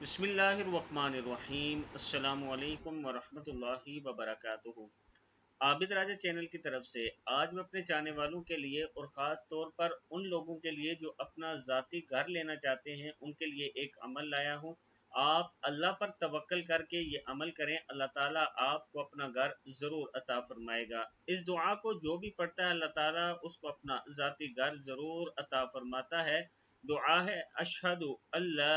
बिस्मिल्लाहिर्रहमानिर्रहीम। अस्सलामु अलैकुम वरहमतुल्लाहि वबरकातुहू। आबिद राजा चैनल की तरफ से आज मैं अपने चाहने वालों के लिए और ख़ास तौर पर उन लोगों के लिए जो अपना ज़ाती घर लेना चाहते हैं उनके लिए एक अमल लाया हूँ। आप अल्लाह पर तवक्कल करके ये अमल करें, अल्लाह ताला आपको अपना घर ज़रूर अता फरमाएगा। इस दुआ को जो भी पढ़ता है अल्लाह ताला उसको अपना ज़ाती घर ज़रूर अता फरमाता है। दुआ है अशहदु अल्ला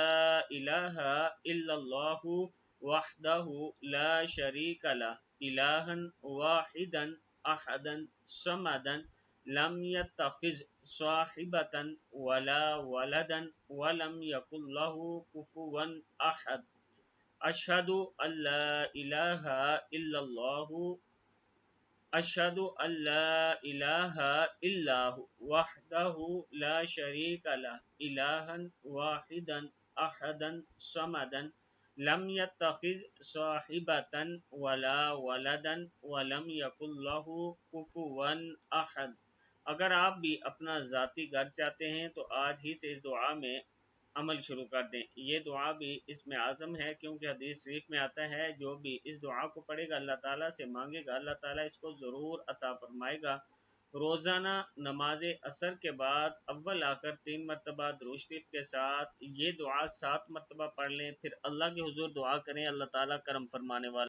इलाहा इल्लल्लाहु वहदहु ला शरीका लह इलाहन वाहिदन अहदन समदन लम यत्तखिज़ साहिबतन वला वलदन वलम यकुल लहु कुफुवन अहद। अशहदु अल्ला इलाहा इल्लल्लाहु अशहदु अल्ला इलाहा इल्लाहु वहदहु ला शरीका लह इलाहन वाहिदन अहदन समदन लम यत्तखिज़ साहिबतन वला वलदन वलम यकुल लहु कुफुवन अहद। अगर आप भी अपना ज़ाती घर चाहते हैं तो आज ही से इस दुआ में अमल शुरू कर दें। ये दुआ भी इसमें आज़म है क्योंकि हदीस शरीफ में आता है जो भी इस दुआ को पढ़ेगा अल्लाह ताला से मांगेगा अल्लाह ताला इसको ज़रूर अता फरमाएगा। रोज़ाना नमाज असर के बाद अव्वल आखिर 3 मरतबा दुरूद शरीफ के साथ ये दुआ 7 मरतबा पढ़ लें, फिर अल्लाह के हुज़ूर दुआ करें, अल्लाह ताला करम फरमाने वाला